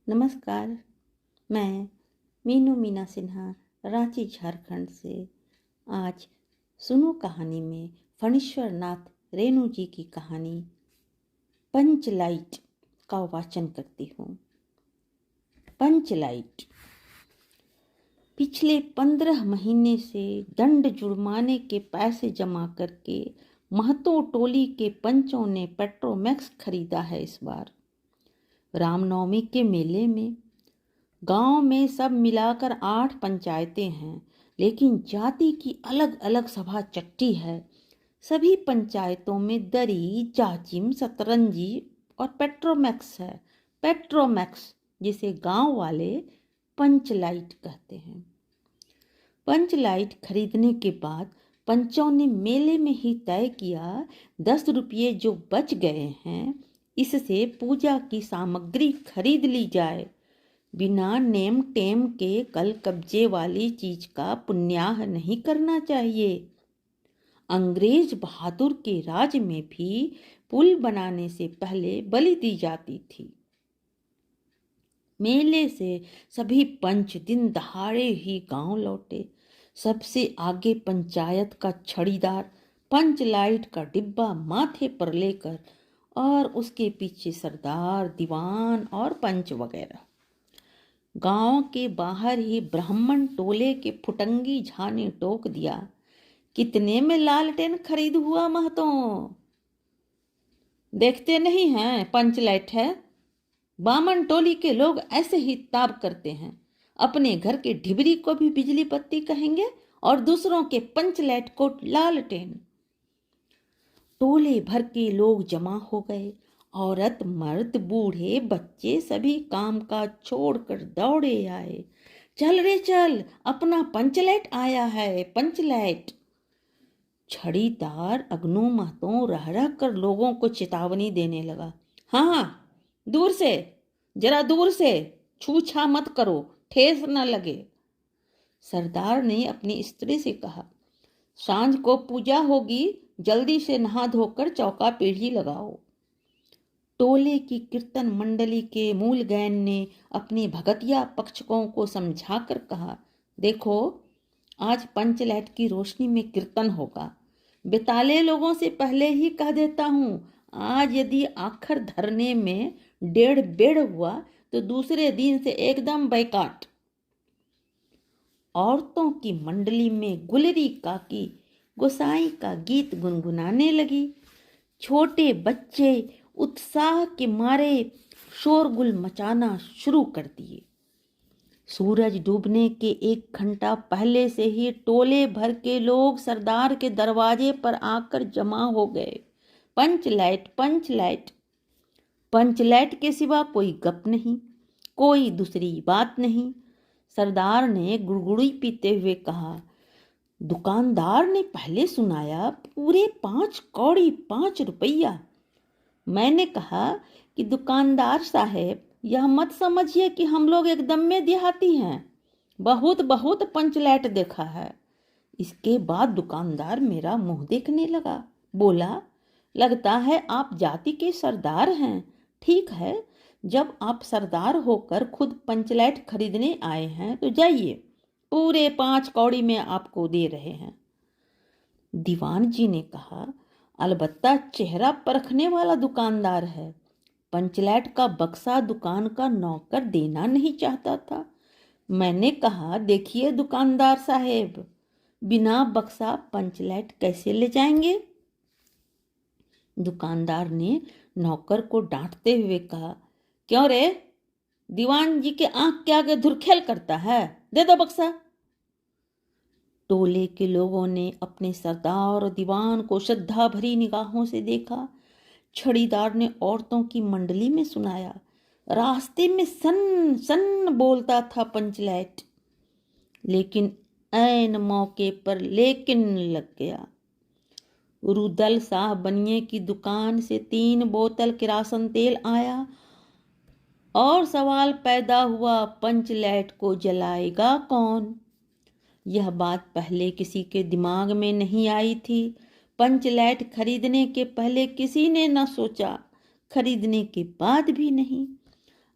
नमस्कार। मैं मीनू मीना सिन्हा रांची झारखंड से आज सुनो कहानी में फणीश्वर नाथ रेणु जी की कहानी पंचलाइट का वाचन करती हूँ। पंचलाइट। पिछले 15 महीने से दंड जुर्माने के पैसे जमा करके महतो टोली के पंचों ने पेट्रोमैक्स खरीदा है। इस बार रामनवमी के मेले में गांव में सब मिलाकर 8 पंचायतें हैं, लेकिन जाति की अलग अलग सभा चट्टी है। सभी पंचायतों में दरी, जाजिम, सतरंजी और पेट्रोमैक्स है। पेट्रोमैक्स जिसे गांव वाले पंचलाइट कहते हैं। पंचलाइट खरीदने के बाद पंचों ने मेले में ही तय किया 10 रुपये जो बच गए हैं इससे पूजा की सामग्री खरीद ली जाए। बिना नेम टेम के कल कब्जे वाली चीज का पुण्याह नहीं करना चाहिए। अंग्रेज बहादुर के राज में भी पुल बनाने से पहले बलि दी जाती थी। मेले से सभी पंच दिन दहाड़े ही गांव लौटे। सबसे आगे पंचायत का छड़ीदार पंचलाइट का डिब्बा माथे पर लेकर, और उसके पीछे सरदार, दीवान और पंच वगैरह। गांव के बाहर ही ब्राह्मण टोले के फुटंगी झा ने टोक दिया, कितने में लालटेन खरीद हुआ महतो? देखते नहीं हैं पंचलाइट है। बामन टोली के लोग ऐसे ही ताब करते हैं। अपने घर के ढिबरी को भी बिजली बत्ती कहेंगे और दूसरों के पंचलाइट को लालटेन। टोले भर के लोग जमा हो गए। औरत, मर्द, बूढ़े, बच्चे सभी काम काज छोड़कर दौड़े आए। चल रे चल, अपना पंचलाइट आया है, पंचलाइट। छड़ीदार अग्नू महतो रह रह कर लोगों को चेतावनी देने लगा। हाँ, दूर से, जरा दूर से, छूछा मत करो, ठेस न लगे। सरदार ने अपनी स्त्री से कहा, सांझ को पूजा होगी, जल्दी से नहा धोकर चौका पीढ़ी लगाओ। टोले की कीर्तन मंडली के मूल गैन ने अपने भगतिया पक्षकों को समझाकर कहा, देखो आज पंचलाइट की रोशनी में कीर्तन होगा। बेताले लोगों से पहले ही कह देता हूँ, आज यदि आखिर धरने में 1.5 बेड़ हुआ तो दूसरे दिन से एकदम बैकाट। औरतों की मंडली में गुलरी काकी गोसाई का गीत गुनगुनाने लगी। छोटे बच्चे उत्साह के मारे शोरगुल मचाना शुरू कर दिए। सूरज डूबने के 1 घंटा पहले से ही टोले भर के लोग सरदार के दरवाजे पर आकर जमा हो गए। पंचलाइट, पंचलाइट। पंचलाइट के सिवा कोई गप नहीं, कोई दूसरी बात नहीं। सरदार ने गुड़गुड़ी पीते हुए कहा, दुकानदार ने पहले सुनाया पूरे 5 कौड़ी 5 रुपया। मैंने कहा कि दुकानदार साहेब, यह मत समझिए कि हम लोग एकदम में देहाती हैं, बहुत बहुत पंचलाइट देखा है। इसके बाद दुकानदार मेरा मुंह देखने लगा, बोला, लगता है आप जाति के सरदार हैं। ठीक है, जब आप सरदार होकर खुद पंचलाइट खरीदने आए हैं तो जाइए, पूरे 5 कौड़ी में आपको दे रहे हैं। दीवान जी ने कहा, अलबत्ता चेहरा परखने वाला दुकानदार है। पंचलाइट का बक्सा दुकान का नौकर देना नहीं चाहता था। मैंने कहा, देखिए दुकानदार साहेब, बिना बक्सा पंचलाइट कैसे ले जाएंगे? दुकानदार ने नौकर को डांटते हुए कहा, क्यों रे, दीवान जी के आंख के आगे धुरखेल करता है, दे दो बक्सा। टोले के लोगों ने अपने सरदार और दीवान को श्रद्धा भरी निगाहों से देखा। छड़ीदार ने औरतों की मंडली में सुनाया, रास्ते में सन सन बोलता था पंचलाइट, लेकिन ऐन मौके पर लेकिन लग गया। रुदल शाह बनिए की दुकान से 3 बोतल किरासन तेल आया और सवाल पैदा हुआ, पंचलाइट को जलाएगा कौन? यह बात पहले किसी के दिमाग में नहीं आई थी। पंचलाइट खरीदने के पहले किसी ने न सोचा, खरीदने के बाद भी नहीं।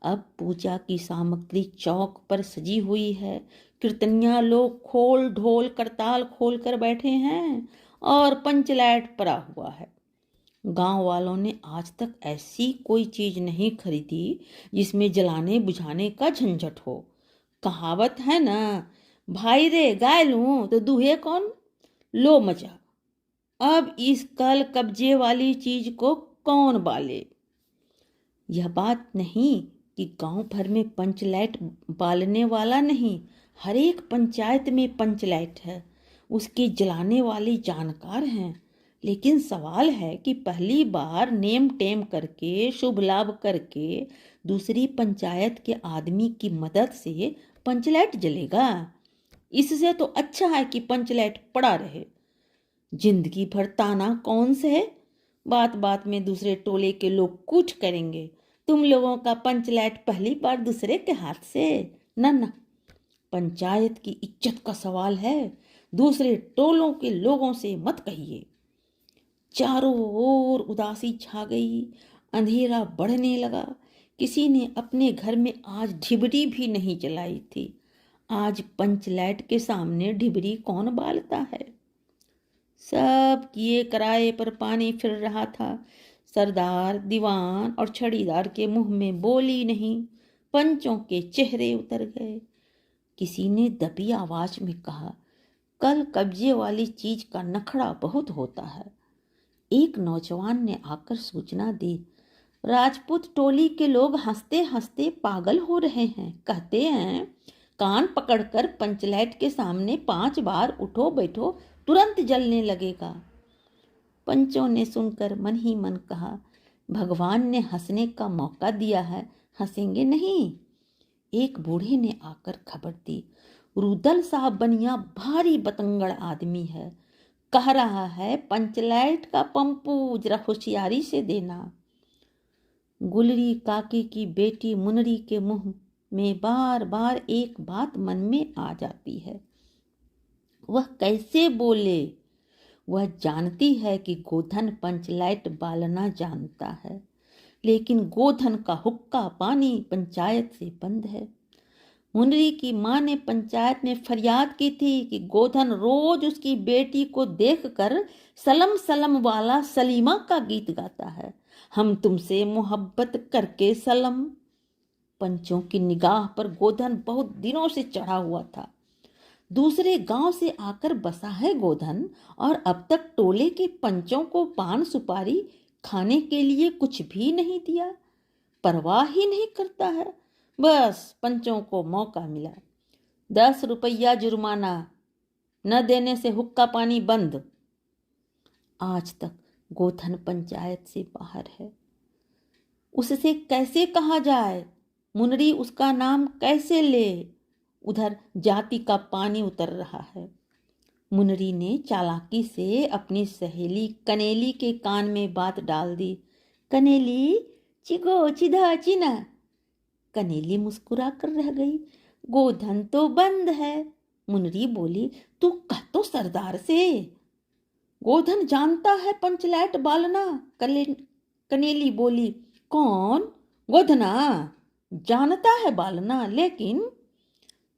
अब पूजा की सामग्री चौक पर सजी हुई है। कीर्तनिया लोग खोल ढोल करताल खोल कर बैठे हैं और पंचलैट पड़ा हुआ है। गांव वालों ने आज तक ऐसी कोई चीज नहीं खरीदी जिसमें जलाने बुझाने का झंझट हो। कहावत है ना, भाई रे गाय लूं तो दूहे कौन। लो मजा, अब इस कल कब्जे वाली चीज को कौन बाले। यह बात नहीं कि गांव भर में पंचलैट बालने वाला नहीं, हर एक पंचायत में पंचलैट है, उसके जलाने वाले जानकार हैं। लेकिन सवाल है कि पहली बार नेम टेम करके शुभ लाभ करके दूसरी पंचायत के आदमी की मदद से पंचलैट जलेगा। इससे तो अच्छा है कि पंचलैट पड़ा रहे। जिंदगी भर ताना कौन सहे। बात बात में दूसरे टोले के लोग कूच करेंगे, तुम लोगों का पंचलैट पहली बार दूसरे के हाथ से। न न, पंचायत की इज्जत का सवाल है, दूसरे टोलों के लोगों से मत कहिए। चारों ओर उदासी छा गई, अंधेरा बढ़ने लगा। किसी ने अपने घर में आज ढिबरी भी नहीं जलाई थी। आज पंचलैट के सामने ढिबरी कौन बालता है। सब किए कराए पर पानी फिर रहा था। सरदार, दीवान और छड़ीदार के मुंह में बोली नहीं, पंचों के चेहरे उतर गए। किसी ने दबी आवाज में कहा, कल कब्जे वाली चीज का नखड़ा बहुत होता है। एक नौजवान ने आकर सूचना दी, राजपूत टोली के लोग हंसते हंसते पागल हो रहे हैं। कहते हैं कान पकड़कर पंचलैट के सामने 5 बार उठो बैठो, तुरंत जलने लगेगा। पंचों ने सुनकर मन ही मन कहा, भगवान ने हंसने का मौका दिया है, हंसेंगे नहीं। एक बूढ़े ने आकर खबर दी, रुदल साहब बनिया भारी बतंगड़ आदमी है, कह रहा है पंचलैट का पंपू जरा होशियारी से देना। गुलरी काकी की बेटी मुनरी के मुंह में बार बार एक बात मन में आ जाती है। वह कैसे बोले। वह जानती है कि गोधन पंचलैट बालना जानता है, लेकिन गोधन का हुक्का पानी पंचायत से बंद है। मुनरी की मां ने पंचायत में फरियाद की थी कि गोधन रोज उसकी बेटी को देखकर सलम सलम वाला सलीमा का गीत गाता है, हम तुमसे मोहब्बत करके सलम। पंचों की निगाह पर गोधन बहुत दिनों से चढ़ा हुआ था। दूसरे गांव से आकर बसा है गोधन, और अब तक टोले के पंचों को पान सुपारी खाने के लिए कुछ भी नहीं दिया। परवाह ही नहीं करता है। बस पंचों को मौका मिला, 10 रुपया जुर्माना, न देने से हुक्का पानी बंद। आज तक गोधन पंचायत से बाहर है। उससे कैसे कहा जाए, मुनरी उसका नाम कैसे ले। उधर जाति का पानी उतर रहा है। मुनरी ने चालाकी से अपनी सहेली कनेली के कान में बात डाल दी, कनेली चिगो चिधा चिना। कनेली मुस्कुरा कर रह गई, गोधन तो बंद है। मुनरी बोली, तू कह तो सरदार से। गोधन जानता है पंचलैट बालना। कनेली बोली, कौन। गोधना जानता है बालना, लेकिन।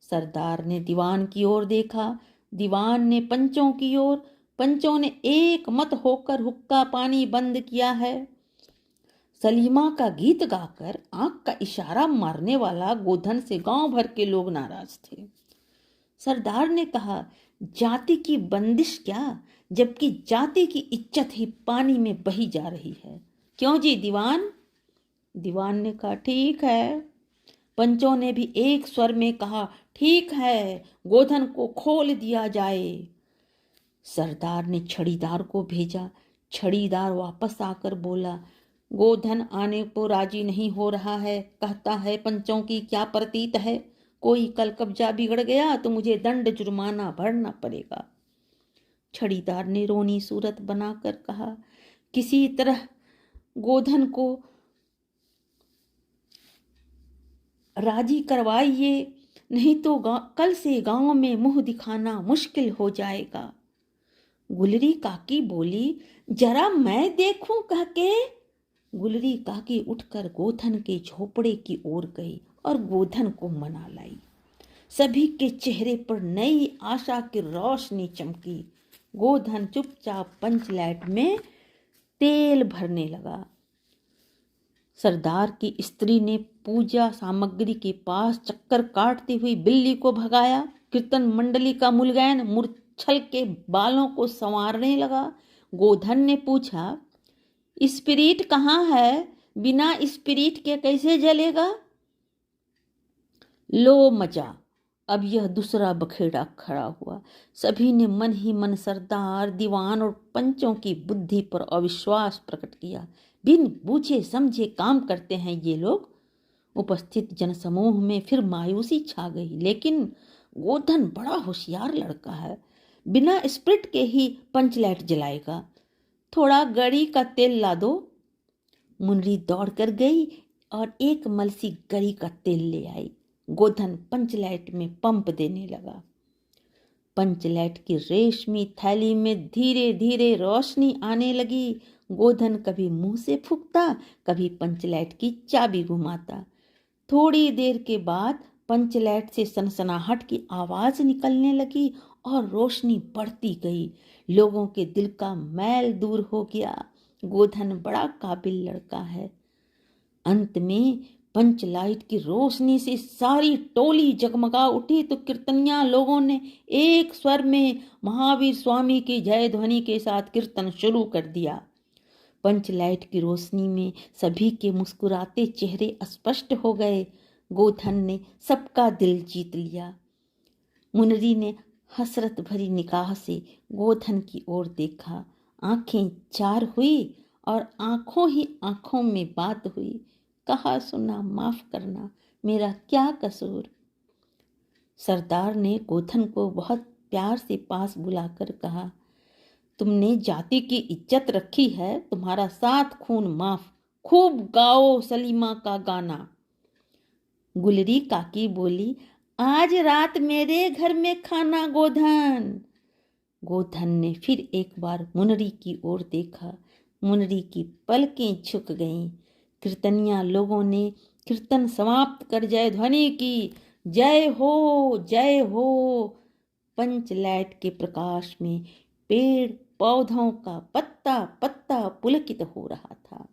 सरदार ने दीवान की ओर देखा, दीवान ने पंचों की ओर। पंचों ने एक मत होकर हुक्का पानी बंद किया है। सलीमा का गीत गाकर आंख का इशारा मारने वाला गोधन से गांव भर के लोग नाराज थे। सरदार ने कहा, जाति की बंदिश क्या, जबकि जाति की इज्जत ही पानी में बही जा रही है। क्यों जी दीवान। दीवान ने कहा, ठीक है। पंचों ने भी एक स्वर में कहा, ठीक है, गोधन को खोल दिया जाए। सरदार ने छड़ीदार को भेजा। छड़ीदार वापस आकर बोला, गोधन आने को राजी नहीं हो रहा है, कहता है पंचों की क्या प्रतीत है, कोई कल कब्जा बिगड़ गया तो मुझे दंड जुर्माना भरना पड़ेगा। छड़ीदार ने रोनी सूरत बनाकर कहा, किसी तरह गोधन को राजी करवाइए, नहीं तो कल से गांव में मुंह दिखाना मुश्किल हो जाएगा। गुलरी काकी बोली, जरा मैं देखूं कह के। गुलरी काकी उठकर गोधन के झोपड़े की ओर गई और गोधन को मना लाई। सभी के चेहरे पर नई आशा की रोशनी चमकी। गोधन चुपचाप पंचलैट में तेल भरने लगा। सरदार की स्त्री ने पूजा सामग्री के पास चक्कर काटती हुई बिल्ली को भगाया। कीर्तन मंडली का मुलगैन मूर्छल के बालों को संवारने लगा। गोधन ने पूछा, स्पिरिट कहाँ है? बिना स्पिरिट के कैसे जलेगा? लो मचा। अब यह दूसरा बखेड़ा खड़ा हुआ। सभी ने मन ही मन सरदार, दीवान और पंचों की बुद्धि पर अविश्वास प्रकट किया। बिन बूझे समझे काम करते हैं ये लोग। उपस्थित जनसमूह में फिर मायूसी छा गई। लेकिन गोधन बड़ा होशियार लड़का है, बिना स्प्रिट के ही पंचलैट जलाएगा। थोड़ा गरी का तेल ला दो। मुनरी दौड़ कर गई और एक मलसी गरी का तेल ले आई। गोधन पंचलैट में पंप देने लगा। पंचलैट की रेशमी थैली में धीरे धीरे रोशनी आने लगी। गोधन कभी मुंह से फूंकता, कभी पंचलैट की चाबी घुमाता। थोड़ी देर के बाद पंचलैट से सनसनाहट की आवाज निकलने लगी और रोशनी बढ़ती गई। लोगों के दिल का मैल दूर हो गया। गोधन बड़ा काबिल लड़का है। अंत में पंचलाइट की रोशनी से सारी टोली जगमगा उठी तो कीर्तनिया लोगों ने एक स्वर में महावीर स्वामी की जय ध्वनि के साथ कीर्तन शुरू कर दिया। पंचलाइट की रोशनी में सभी के मुस्कुराते चेहरे स्पष्ट हो गए। गोधन ने सबका दिल जीत लिया। मुनरी ने हसरत भरी निगाह से गोधन की ओर देखा। आंखें चार हुई और आंखों ही आंखों में बात हुई। कहा सुना माफ करना, मेरा क्या कसूर। सरदार ने गोधन को बहुत प्यार से पास बुलाकर कहा, तुमने जाति की इज्जत रखी है, तुम्हारा 7 खून माफ। खूब गाओ सलीमा का गाना। गुलरी काकी बोली, आज रात मेरे घर में खाना गोधन। गोधन ने फिर एक बार मुनरी की ओर देखा। मुनरी की पलकें झुक गईं। कीर्तनिया लोगों ने कीर्तन समाप्त कर जय ध्वनि की। जय हो, जय हो। पंचलैट के प्रकाश में पेड़ पौधों का पत्ता पत्ता पुलकित हो रहा था।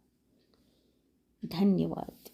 धन्यवाद।